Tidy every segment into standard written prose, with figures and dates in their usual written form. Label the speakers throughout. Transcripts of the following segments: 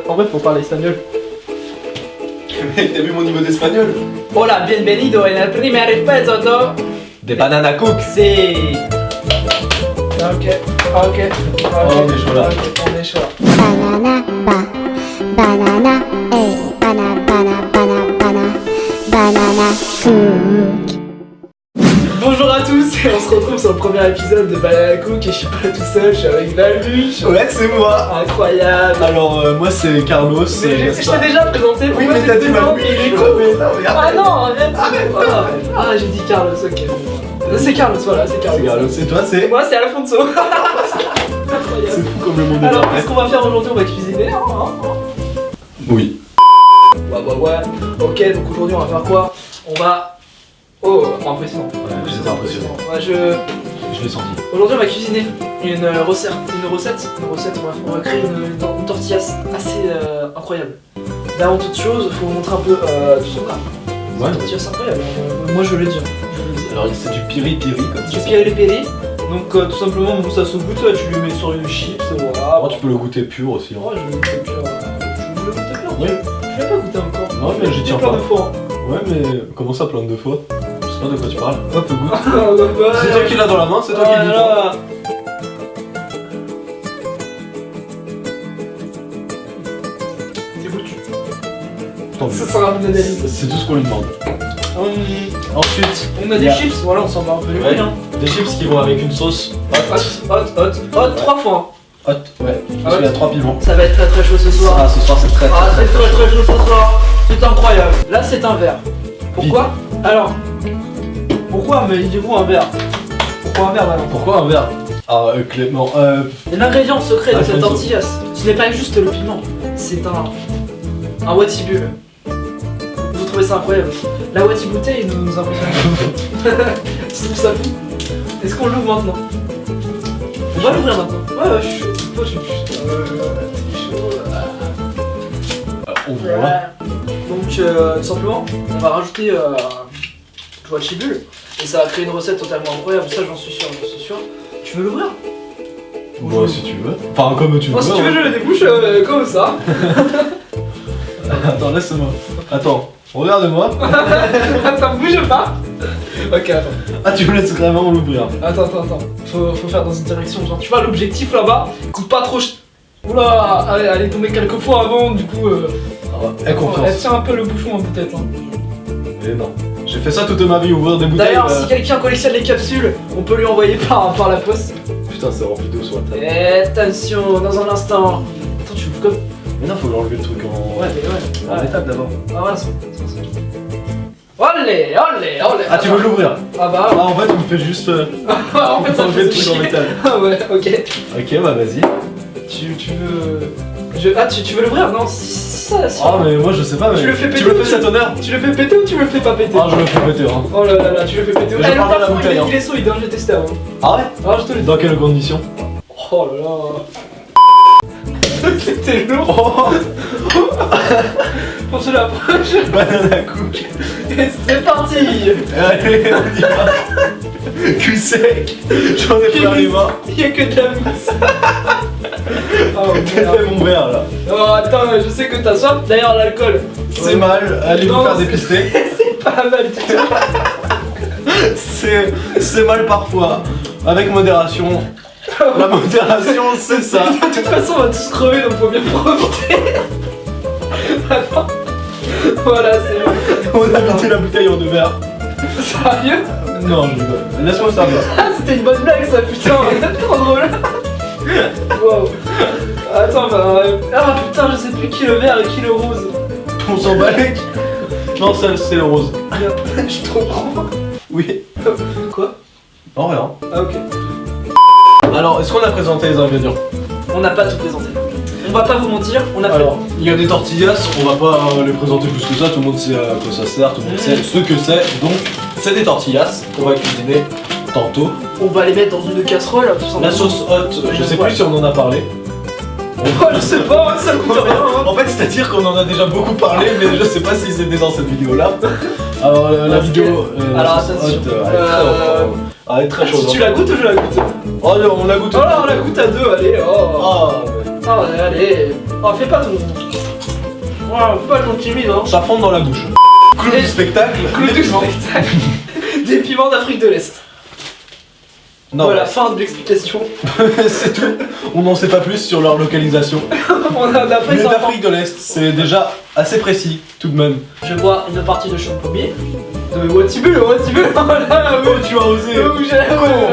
Speaker 1: En vrai, faut parler espagnol.
Speaker 2: Mec, t'as vu mon niveau d'espagnol?
Speaker 1: Hola, bienvenido en el primer episodio
Speaker 2: Des banana cook.
Speaker 1: Si. Ok.
Speaker 2: Oh, on est chaud là.
Speaker 1: On est chaud.
Speaker 3: Banana, banana cook.
Speaker 1: Bonjour à tous et on se retrouve sur le premier épisode de Banana Cook et je suis pas tout seul, je suis avec Baluch.
Speaker 2: Ouais, c'est moi.
Speaker 1: Incroyable.
Speaker 2: Alors, moi c'est Carlos.
Speaker 1: Mais je t'ai déjà présenté.
Speaker 2: Oui,
Speaker 1: pourquoi
Speaker 2: mais t'as dit
Speaker 1: non,
Speaker 2: Baluch.
Speaker 1: il est con. Ah non, arrête. Ah, j'ai dit Carlos, ok. C'est Carlos, voilà, c'est Carlos.
Speaker 2: C'est Carlos, et toi c'est?
Speaker 1: Moi, c'est Alfonso.
Speaker 2: C'est
Speaker 1: Incroyable.
Speaker 2: fou comme le monde est
Speaker 1: Alors,
Speaker 2: parfait.
Speaker 1: qu'est-ce qu'on va faire aujourd'hui? On va cuisiner.
Speaker 2: Oui.
Speaker 1: Ouais. Ok, donc aujourd'hui, on va faire quoi? On va. Oh, impressionnant.
Speaker 2: Ouais, j'étais impressionnant.
Speaker 1: Ouais,
Speaker 2: Je l'ai senti.
Speaker 1: Aujourd'hui, on va cuisiner une recette. On va créer une tortillas assez incroyable. D'avant toute chose, il faut vous montrer un peu tout son plat.
Speaker 2: Ouais.
Speaker 1: Une tortillas incroyable. Moi, je le dis.
Speaker 2: Alors, c'est du piri-piri comme
Speaker 1: Du
Speaker 2: ça.
Speaker 1: piri. Donc, tout simplement, bon, ça se goûte. Tu le mets sur une chips. Voilà.
Speaker 2: Oh, tu peux le goûter pur aussi. Hein.
Speaker 1: Ouais, je vais le goûter pur. Je veux le goûter pur.
Speaker 2: Oui.
Speaker 1: Je l'ai pas goûté encore.
Speaker 2: Non, mais j'y tiens
Speaker 1: plein
Speaker 2: pas.
Speaker 1: de fois.
Speaker 2: Ouais, mais comment ça, plein de fois? Je sais pas de quoi tu parles. Hop, goûte.
Speaker 1: Ouais.
Speaker 2: C'est toi qui l'as dans la main, c'est toi qui le goûte.
Speaker 1: Voilà. C'est foutu.
Speaker 2: Tant
Speaker 1: Ça
Speaker 2: mieux.
Speaker 1: sera une analyse.
Speaker 2: C'est tout ce qu'on lui demande. Ensuite,
Speaker 1: On a des
Speaker 2: Yeah.
Speaker 1: chips, voilà, on s'en va un peu les
Speaker 2: Ouais.
Speaker 1: couilles, hein.
Speaker 2: des chips qui vont avec une sauce
Speaker 1: Hot, 3 fois.
Speaker 2: hot. Ouais, parce qu'il y a 3 piments.
Speaker 1: Ça va être très chaud ce soir.
Speaker 2: Ah, ce soir c'est très
Speaker 1: Ah, c'est très chaud ce soir. C'est incroyable. Là, c'est un verre. Pourquoi? Alors, pourquoi me dites-vous un verre? Pourquoi un verre, maintenant?
Speaker 2: Pourquoi un verre? Ah, Clément,
Speaker 1: L'ingrédient secret de cette
Speaker 2: Alfonso.
Speaker 1: tortillas, ce n'est pas juste le piment, c'est un watibule. Vous trouvez ça incroyable? La watibouteille nous impressionne. C'est tout ça fou. Est-ce qu'on l'ouvre maintenant? On va l'ouvrir maintenant. Ouais, je suis chaud. Moi, je suis chaud.
Speaker 2: on voit.
Speaker 1: Donc, tout simplement, on va rajouter du watibule et ça va créer une recette totalement incroyable. Ça, j'en suis sûr. Tu veux l'ouvrir?
Speaker 2: Bon, si tu veux. Enfin, comme tu veux.
Speaker 1: Oh, si tu veux,
Speaker 2: hein.
Speaker 1: je le débouche comme ça.
Speaker 2: Attends, laisse-moi. Attends, regarde-moi.
Speaker 1: Attends, bouge pas. Ok, attends.
Speaker 2: Ah, tu me laisses vraiment l'ouvrir.
Speaker 1: Attends. Faut faire dans une direction. Genre, tu vois l'objectif là-bas, coupe pas trop. Oula, elle est tombée quelques fois avant, du coup.
Speaker 2: Aie
Speaker 1: Elle
Speaker 2: confiance.
Speaker 1: tient un peu le bouchon, peut-être. Hein.
Speaker 2: Mais non. J'ai fait ça toute ma vie, ouvrir des bouteilles.
Speaker 1: D'ailleurs, si quelqu'un collectionne les capsules, on peut lui envoyer par la poste.
Speaker 2: Putain, c'est rempli d'eau sur la table.
Speaker 1: Attention, dans un instant. Attends, tu ouvres comme.
Speaker 2: Mais non, faut enlever le truc en.
Speaker 1: Ouais, mais ouais.
Speaker 2: En étape d'abord.
Speaker 1: Ah, voilà, c'est Olé.
Speaker 2: Ah, tu veux l'ouvrir?
Speaker 1: Ah bah.
Speaker 2: Ah, en fait, on me fait juste.
Speaker 1: En fait, ça
Speaker 2: enlever
Speaker 1: me
Speaker 2: le
Speaker 1: fait
Speaker 2: truc en
Speaker 1: chier.
Speaker 2: métal.
Speaker 1: Ah ouais, ok.
Speaker 2: Ok, bah vas-y.
Speaker 1: Tu veux. Ah, tu veux l'ouvrir? Non, si ça.
Speaker 2: Ah, mais moi je sais pas, mais.
Speaker 1: Tu le fais péter
Speaker 2: Tu me
Speaker 1: ou
Speaker 2: fais cet honneur?
Speaker 1: Tu le fais péter ou tu me le fais pas péter?
Speaker 2: Ah, je le fais péter, hein.
Speaker 1: Oh là là, tu le fais péter.
Speaker 2: Mais je
Speaker 1: le
Speaker 2: parle de la
Speaker 1: plafond,
Speaker 2: bouteille, hein.
Speaker 1: il est solide, hein, j'ai testé avant.
Speaker 2: Ah ouais?
Speaker 1: Ah, je te le dis.
Speaker 2: Dans quelles conditions?
Speaker 1: Oh là là. C'était lourd. Pour se l'approche.
Speaker 2: Banana cook.
Speaker 1: Et c'est parti.
Speaker 2: Allez, on y va. Cul sec. J'en ai plein les mains.
Speaker 1: Il y a que de la mousse. Oh
Speaker 2: J'ai
Speaker 1: merde.
Speaker 2: fait mon verre là.
Speaker 1: Oh attends, je sais que t'as soif. D'ailleurs, l'alcool,
Speaker 2: C'est mal, allez vous
Speaker 1: Non,
Speaker 2: faire
Speaker 1: c'est-
Speaker 2: dépister.
Speaker 1: c'est pas mal du tout.
Speaker 2: C'est mal parfois. Avec modération. La modération, c'est ça.
Speaker 1: De toute façon, on va tous crever, donc faut bien profiter. Attends. Voilà, c'est bon.
Speaker 2: On a vidé la bouteille en 2 verres.
Speaker 1: Sérieux?
Speaker 2: Non, je rigole. Laisse-moi ça.
Speaker 1: Ah, c'était une bonne blague ça, putain. Trop drôle. Wow. Attends, bah. Ah putain, je sais plus qui le vert et qui le rose.
Speaker 2: On s'en bat les. Non, ça c'est le rose.
Speaker 1: Je suis trop con.
Speaker 2: Oui.
Speaker 1: Quoi?
Speaker 2: Non, rien.
Speaker 1: Ah, ok.
Speaker 2: Alors, est-ce qu'on a présenté les ingrédients?
Speaker 1: On n'a pas tout présenté. On va pas vous mentir, on a fait.
Speaker 2: Alors, il y a des tortillas, on va pas les présenter plus que ça, tout le monde sait à quoi ça sert, tout le monde sait ce que c'est. Donc, c'est des tortillas qu'on va cuisiner tantôt.
Speaker 1: On va les mettre dans une casserole, tout simplement.
Speaker 2: La sauce hot, je sais plus si on en a parlé.
Speaker 1: Oh, je sais pas, ça coûte rien. Hein.
Speaker 2: En fait, c'est-à-dire qu'on en a déjà beaucoup parlé, mais je sais pas si c'était dans cette vidéo-là. Alors, la
Speaker 1: Parce
Speaker 2: vidéo.
Speaker 1: alors,
Speaker 2: la sauce
Speaker 1: attention.
Speaker 2: hot, elle est très chaude.
Speaker 1: Si tu la goûtes ou je la goûte?
Speaker 2: Oh non, on la goûte.
Speaker 1: Oh là, on la goûte à deux, allez. Oh.
Speaker 2: Ah,
Speaker 1: Ah ouais, allez. Oh, fais pas ton... Wow, fais pas ton timide, hein.
Speaker 2: Ça fond dans la bouche. Clou du spectacle.
Speaker 1: Clou du spectacle. Des piments d'Afrique de l'Est.
Speaker 2: Non,
Speaker 1: Voilà, fin de l'explication.
Speaker 2: c'est tout. On n'en sait pas plus sur leur localisation.
Speaker 1: On a
Speaker 2: Mais d'Afrique de l'Est, c'est déjà assez précis, tout de même.
Speaker 1: Je bois une partie de champomier. De Watibul, oh là, oui.
Speaker 2: Oh, tu as osé.
Speaker 1: Oh, j'ai la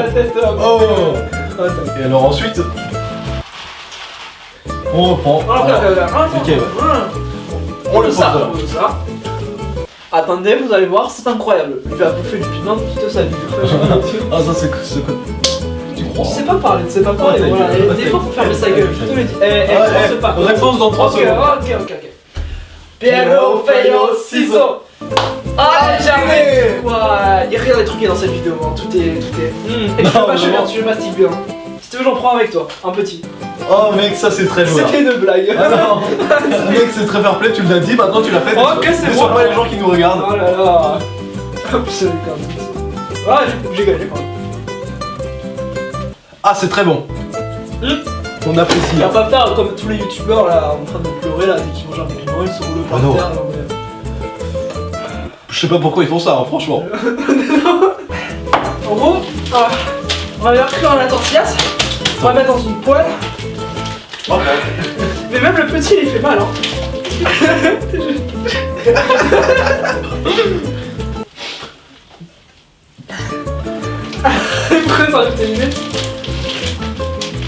Speaker 1: tête.
Speaker 2: Oh. Et alors ensuite, on reprend. Alors, ok, ouais. On le sort de là.
Speaker 1: Ça. Attendez, vous allez voir, c'est incroyable. Il va bouffer du piment toute sa vie.
Speaker 2: Ah, ça c'est ce que tu crois.
Speaker 1: Tu sais pas parler, tu sais pas parler.
Speaker 2: Ouais,
Speaker 1: Voilà.
Speaker 2: ouais,
Speaker 1: Des fois, faut fermer sa gueule. Je te le dis. Commence pas.
Speaker 2: Réponse dans 3 secondes.
Speaker 1: Ok. Pierrot, Feuillot, Ciseaux. Ah, jamais. Ouais, y'a rien à truquer dans cette vidéo, hein. Tout est. Et je mastique bien. Si tu veux, j'en prends avec toi, un petit.
Speaker 2: Oh mec, ça c'est très lourd.
Speaker 1: C'était une blague.
Speaker 2: Ah non. Mec, c'est très fair play, tu l'as dit, maintenant tu l'as fait.
Speaker 1: Ok, c'est bon.
Speaker 2: Déçois pas les gens qui nous regardent.
Speaker 1: Oh là là. Hop, c'est quand même. Ah, j'ai gagné quand même.
Speaker 2: Ah, c'est très bon. On apprécie.
Speaker 1: On va pas faire comme tous les youtubeurs là en train de pleurer là dès qu'ils mangent un piment, ils se roulent par
Speaker 2: non.
Speaker 1: terre.
Speaker 2: Je sais pas pourquoi ils font ça, hein, franchement.
Speaker 1: En gros, on va bien cuire la tortillas, on va mettre dans une poêle.
Speaker 2: Oh.
Speaker 1: Mais même le petit il fait mal hein. Pourquoi ça a été limite?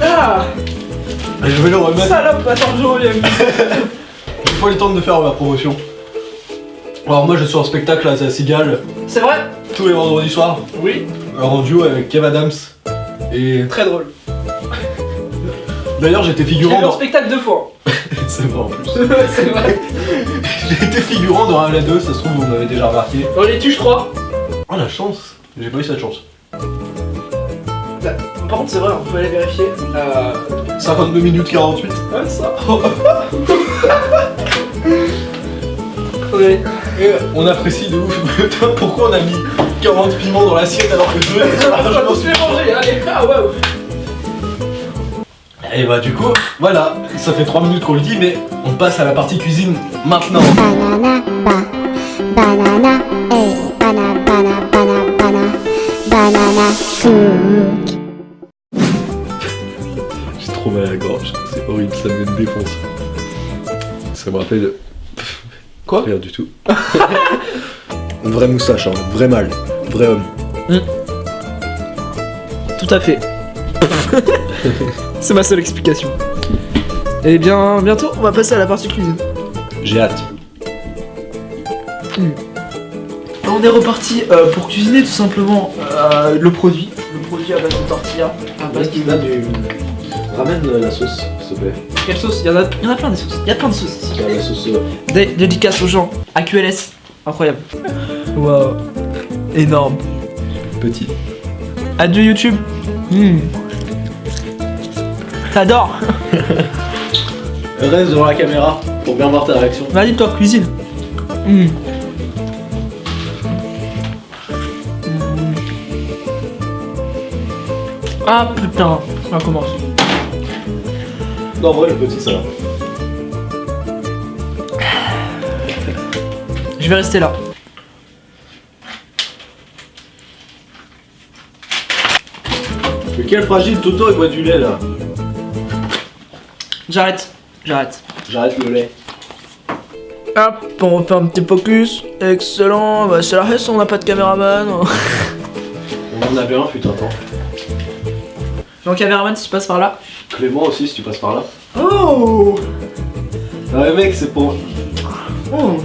Speaker 1: Ah,
Speaker 2: Je vais le remettre.
Speaker 1: salope, attends, je reviens.
Speaker 2: Il faut le temps de faire ma promotion. Alors moi je suis en spectacle à la Cigale
Speaker 1: C'est vrai?
Speaker 2: tous les vendredis soirs,
Speaker 1: Oui.
Speaker 2: en duo avec Kev Adams. Et
Speaker 1: Très drôle.
Speaker 2: d'ailleurs j'étais
Speaker 1: J'ai
Speaker 2: figurant
Speaker 1: vu en
Speaker 2: dans...
Speaker 1: spectacle 2 fois.
Speaker 2: C'est vrai en plus.
Speaker 1: C'est vrai.
Speaker 2: J'ai été figurant dans un la 2, ça se trouve vous m'avez déjà remarqué.
Speaker 1: Dans les tuches 3.
Speaker 2: Oh la chance. J'ai pas eu cette chance.
Speaker 1: Par contre c'est vrai, on peut aller vérifier.
Speaker 2: 52 minutes 48.
Speaker 1: Ouais ça. Ouais.
Speaker 2: Et on apprécie de ouf. Putain, pourquoi on a mis 40 piments dans l'assiette alors que je
Speaker 1: Je me suis mangé, allez, ah ouais.
Speaker 2: Et bah du coup, voilà, ça fait 3 minutes qu'on le dit, mais on passe à la partie cuisine maintenant.
Speaker 3: Banana, banana, banana, cook.
Speaker 2: J'ai trop mal à la gorge, c'est horrible, ça me défonce. Ça me rappelle...
Speaker 1: Quoi?
Speaker 2: Rien du tout. Une vraie moustache, hein, vrai mâle, vrai homme.
Speaker 1: Tout à fait. C'est ma seule explication. Et bien, bientôt, on va passer à la partie cuisine.
Speaker 2: J'ai hâte.
Speaker 1: On est reparti pour cuisiner tout simplement le produit. Le produit à base de tortilla. À base de...
Speaker 2: Ramène la sauce, s'il te plaît.
Speaker 1: Quelle sauce? Il y en a plein des sauces. Il y a plein de sauces ici.
Speaker 2: La sauce...
Speaker 1: Dédicace aux gens. AQLS. Incroyable. Waouh. Énorme.
Speaker 2: petit.
Speaker 1: Adieu YouTube. T'adores.
Speaker 2: Reste devant la caméra pour bien voir ta réaction.
Speaker 1: Vas-y toi, cuisine. Ah putain, ça commence.
Speaker 2: Non, en vrai, le petit, ça va.
Speaker 1: Je vais rester là.
Speaker 2: Mais quel fragile Toto et boit du lait là.
Speaker 1: J'arrête.
Speaker 2: J'arrête le lait.
Speaker 1: Hop, on refait un petit focus. Excellent. Bah, c'est la reste, on n'a pas de caméraman.
Speaker 2: On en avait un, fut un temps.
Speaker 1: Donc, caméraman, si tu passes par là.
Speaker 2: Clément aussi, si tu passes par là.
Speaker 1: Oh.
Speaker 2: Ouais, mec, c'est pour.
Speaker 1: Oh.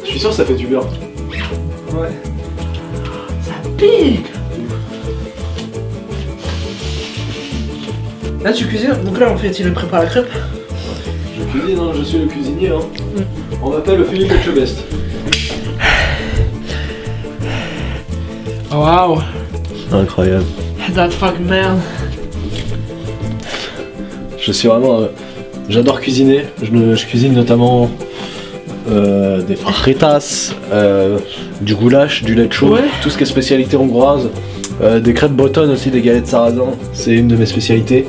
Speaker 2: Je suis sûr que ça fait du bien.
Speaker 1: Ouais. Ça pique. Là, tu cuisines. Donc là, en fait, il prépare la crêpe.
Speaker 2: Je cuisine, hein, je suis le cuisinier. Hein. On m'appelle le Philippe Etchebest.
Speaker 1: Wow.
Speaker 2: Incroyable.
Speaker 1: That fuck man.
Speaker 2: Je suis vraiment. J'adore cuisiner. Je cuisine notamment des fritas, du goulash, du lait chaud,
Speaker 1: Ouais.
Speaker 2: tout ce qui est spécialité hongroise, des crêpes bretonnes aussi, des galettes sarrasin. C'est une de mes spécialités.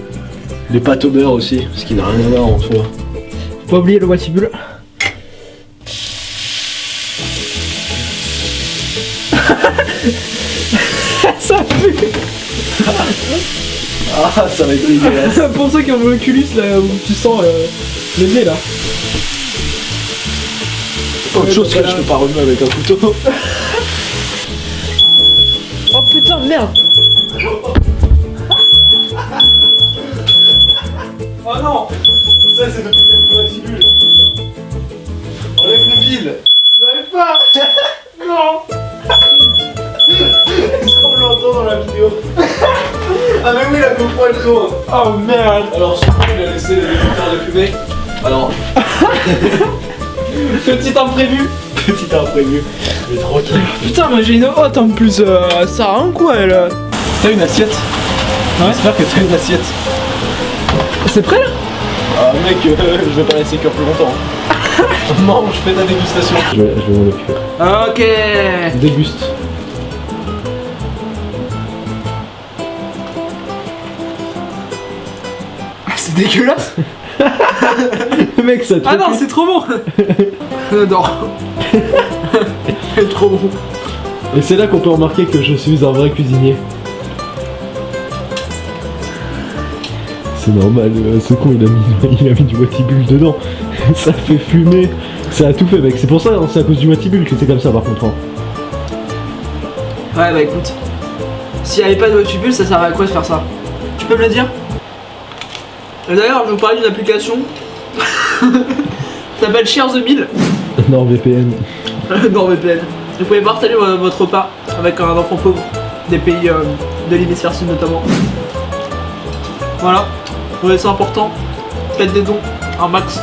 Speaker 2: Les pâtes au beurre aussi, ce qui n'a rien à voir en soi.
Speaker 1: Faut pas oublier le watibule. Ça pue.
Speaker 2: Ah, ça va être dégueulasse.
Speaker 1: Pour ceux qui ont l'oculus là où tu sens le nez là.
Speaker 2: Autre chose que je peux pas remuer avec un couteau.
Speaker 1: Oh putain merde. Oh non.
Speaker 2: Ça c'est depuis le watibule. Enlève le pile.
Speaker 1: J'arrive pas. Non.
Speaker 2: Est-ce qu'on l'entend dans la vidéo? Ah mais oui, la GoPro elle tourne.
Speaker 1: Oh merde.
Speaker 2: Alors surtout il a laissé les détecteurs de fumée. Alors,
Speaker 1: Petit imprévu.
Speaker 2: petit imprévu. Mais tranquille.
Speaker 1: Putain mais j'ai une hotte en plus. Ça a un quoi elle.
Speaker 2: T'as une assiette?
Speaker 1: Ouais.
Speaker 2: J'espère que t'as une assiette.
Speaker 1: C'est prêt là?
Speaker 2: Ah mec, je vais pas laisser cuire plus longtemps. Mange, fais ta dégustation. Je vais m'en occuper.
Speaker 1: Ok.
Speaker 2: Déguste.
Speaker 1: C'est dégueulasse.
Speaker 2: Mec, ça te
Speaker 1: Ah non c'est trop bon. J'adore. C'est trop bon.
Speaker 2: Et c'est là qu'on peut remarquer que je suis un vrai cuisinier. C'est normal, ce con il a mis du watibule dedans. Ça fait fumer. Ça a tout fait mec. C'est pour ça, hein, c'est à cause du watibule que c'est comme ça par contre. Hein.
Speaker 1: Ouais bah écoute. S'il n'y avait pas de watibule ça servait à quoi de faire ça? Tu peux me le dire? Et d'ailleurs je vous parlais d'une application. Ça s'appelle Share the Meal.
Speaker 2: NordVPN.
Speaker 1: NordVPN. Vous pouvez partager votre repas avec un enfant pauvre des pays de l'hémisphère sud notamment. Voilà, ouais, c'est important. Faites des dons, un max.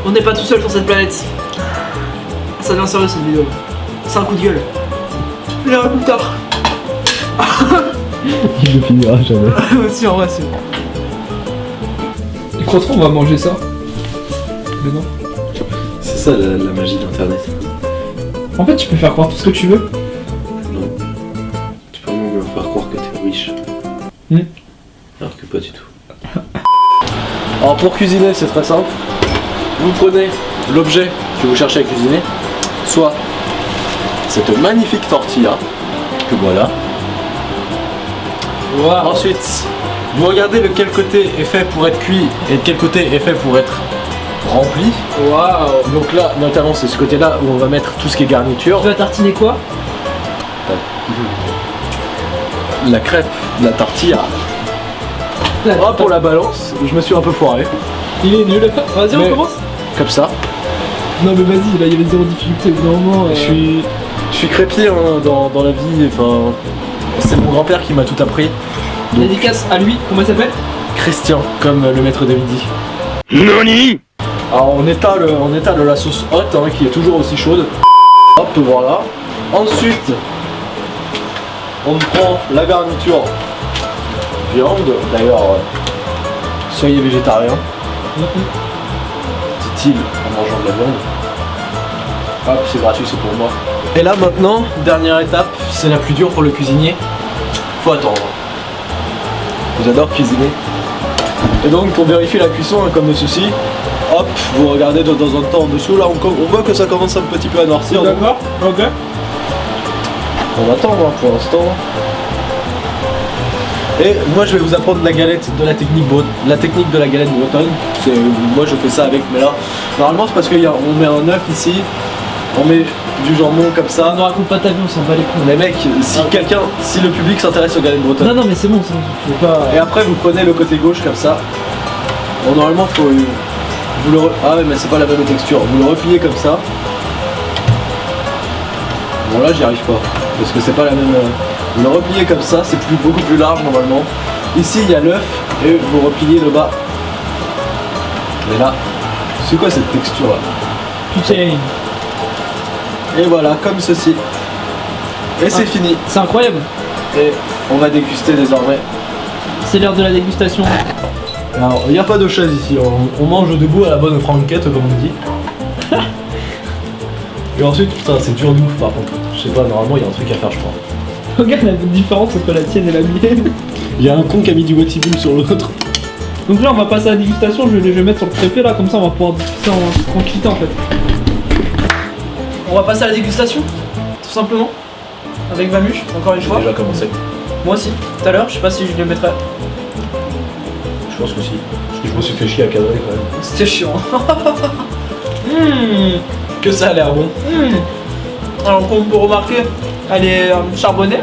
Speaker 1: On n'est pas tout seul sur cette planète. Ça devient sérieux cette vidéo. C'est un coup de gueule. Je verrai plus tard.
Speaker 2: Il ne finira jamais.
Speaker 1: Si en vrai c'est. Et crois on va manger ça? Mais non.
Speaker 2: C'est ça la magie d'internet.
Speaker 1: En fait tu peux faire croire tout ce que tu veux.
Speaker 2: Non. Tu peux vraiment me faire croire que t'es riche. Alors que pas du tout. Alors pour cuisiner c'est très simple. Vous prenez l'objet que vous cherchez à cuisiner, soit cette magnifique tortilla, que voilà.
Speaker 1: Wow.
Speaker 2: Ensuite, vous regardez de quel côté est fait pour être cuit et de quel côté est fait pour être rempli.
Speaker 1: Waouh.
Speaker 2: Donc là, notamment c'est ce côté-là où on va mettre tout ce qui est garniture.
Speaker 1: Tu vas tartiner quoi?
Speaker 2: La crêpe, la tortilla. Ah, pour la balance, je me suis un peu foiré.
Speaker 1: Il est nul. Vas-y
Speaker 2: Mais-
Speaker 1: on commence.
Speaker 2: Comme ça.
Speaker 1: Non mais vas-y, là il y avait zéro difficulté au bout d'un moment.
Speaker 2: Je suis crépier hein, dans la vie. Enfin, c'est mon grand-père qui m'a tout appris. Donc,
Speaker 1: Dédicace à lui, comment il s'appelle?
Speaker 2: Christian, comme le maître de midi.
Speaker 4: NANI?
Speaker 2: Alors on étale la sauce haute hein, qui est toujours aussi chaude. Hop, voilà. Ensuite, on prend la garniture viande. D'ailleurs, soyez végétarien. Dit-il en mangeant de la viande. Hop, c'est gratuit, c'est pour moi. Et là maintenant, dernière étape, c'est la plus dure pour le cuisinier. Faut attendre. J'adore cuisiner. Et donc pour vérifier la cuisson, hein, comme ceci, hop, vous regardez de temps en temps en dessous, là on voit que ça commence un petit peu à noircir. donc
Speaker 1: D'accord, ok.
Speaker 2: On attend hein, pour l'instant. Et moi je vais vous apprendre la technique de la galette bretonne. Moi je fais ça avec, mais là, normalement c'est parce qu'on met un œuf ici, on met du jambon comme ça.
Speaker 1: Ne raconte pas ta vie, on s'en bat les couilles.
Speaker 2: Mais mec, si le public s'intéresse aux galettes bretonnes.
Speaker 1: Non, non, mais c'est bon, tu veux pas.
Speaker 2: Et après vous prenez le côté gauche comme ça. Bon, normalement faut ah ouais mais c'est pas la même texture. Vous le repliez comme ça. Bon là j'y arrive pas. Parce que c'est pas la même. Vous le repliez comme ça, c'est beaucoup plus large normalement. Ici il y a l'œuf et vous repliez le bas. Et là, c'est quoi cette texture là?
Speaker 1: Putain.
Speaker 2: Et voilà, comme ceci. Et c'est fini.
Speaker 1: C'est incroyable.
Speaker 2: Et on va déguster désormais.
Speaker 1: C'est l'heure de la dégustation.
Speaker 2: Alors, il n'y a pas de chaise ici, on mange debout à la bonne franquette, comme on dit. Et ensuite, putain, c'est dur de ouf par contre. Je sais pas, normalement, il y a un truc à faire, je crois.
Speaker 1: Regarde la différence entre la tienne et la mienne.
Speaker 2: Il y a un con qui a mis du Watiboul sur l'autre.
Speaker 1: Donc là on va passer à la dégustation, je vais mettre sur le crêpé là, comme ça on va pouvoir discuter en tranquillité en fait. On va passer à la dégustation, tout simplement. Avec Vamuche, encore une fois.
Speaker 2: J'ai déjà commencé.
Speaker 1: Moi aussi, tout à l'heure, je sais pas si je le mettrai.
Speaker 2: Je pense que si. Parce que je me suis fait chier à cadrer quand même.
Speaker 1: C'était chiant.
Speaker 2: Que ça a l'air bon.
Speaker 1: Alors comme on peut remarquer, elle est charbonnée.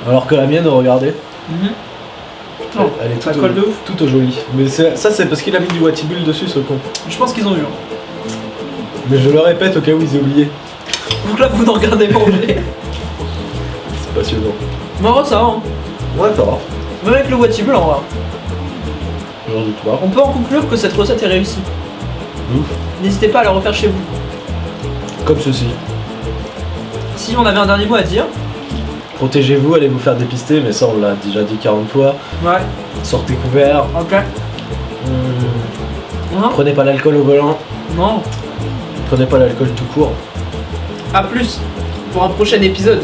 Speaker 2: Alors que la mienne, regardez.
Speaker 1: Non,
Speaker 2: Elle est
Speaker 1: ça
Speaker 2: toute
Speaker 1: colle de ouf.
Speaker 2: toute jolie. Mais ça c'est parce qu'il a mis du Watiboul dessus ce con.
Speaker 1: Je pense qu'ils ont vu.
Speaker 2: Mais je le répète au cas où ils aient oublié.
Speaker 1: Donc là vous nous regardez manger.
Speaker 2: C'est passionnant.
Speaker 1: Mais en vrai ça va. Hein.
Speaker 2: Ouais, ça va.
Speaker 1: Même avec le Watiboul en vrai.
Speaker 2: J'en doute pas.
Speaker 1: On peut en conclure que cette recette est réussie.
Speaker 2: Ouf.
Speaker 1: N'hésitez pas à la refaire chez vous.
Speaker 2: Comme ceci.
Speaker 1: Si on avait un dernier mot à dire.
Speaker 2: Protégez-vous, allez vous faire dépister, mais ça on l'a déjà dit 40 fois.
Speaker 1: Ouais.
Speaker 2: Sortez couverts.
Speaker 1: Ok. Non.
Speaker 2: Prenez pas l'alcool au volant.
Speaker 1: Non.
Speaker 2: Prenez pas l'alcool tout court.
Speaker 1: A plus pour un prochain épisode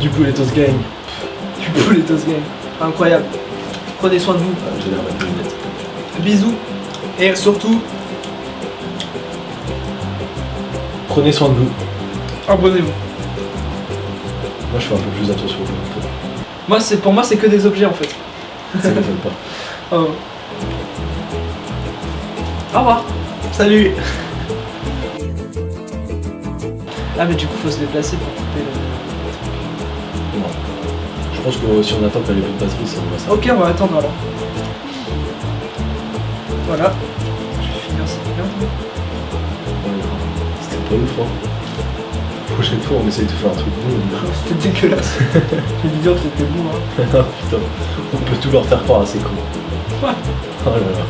Speaker 2: Du coup, les Toast Gang.
Speaker 1: du Pouletos Game. Incroyable. Prenez soin de vous.
Speaker 2: J'ai l'air de lunettes.
Speaker 1: Bisous. Et surtout,
Speaker 2: Prenez soin de vous.
Speaker 1: abonnez-vous.
Speaker 2: Moi je fais un peu plus attention.
Speaker 1: Pour moi c'est que des objets en fait.
Speaker 2: Ça m'étonne pas.
Speaker 1: Oh. Au revoir.
Speaker 2: Salut.
Speaker 1: Ah mais du coup faut se déplacer pour couper le...
Speaker 2: Non. Je pense que si on attend qu'elle ait plus de batterie, ça va ça.
Speaker 1: Ok, on va attendre alors. Voilà. Je vais finir cette merde.
Speaker 2: C'était pas ouf, hein. Prochaine fois, on essaye de faire un truc bon.
Speaker 1: C'était dégueulasse. J'ai dû dire que c'était bon. Hein.
Speaker 2: Ah putain, on peut tout leur faire croire à ces cons.
Speaker 1: Ouais.
Speaker 2: Oh là là.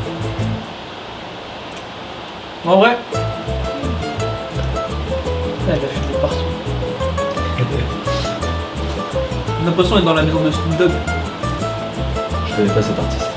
Speaker 1: En vrai. Ah, il a fumé partout. J'ai l'impression d'être dans la maison de Snoop Dogg.
Speaker 2: Je connais pas cet artiste.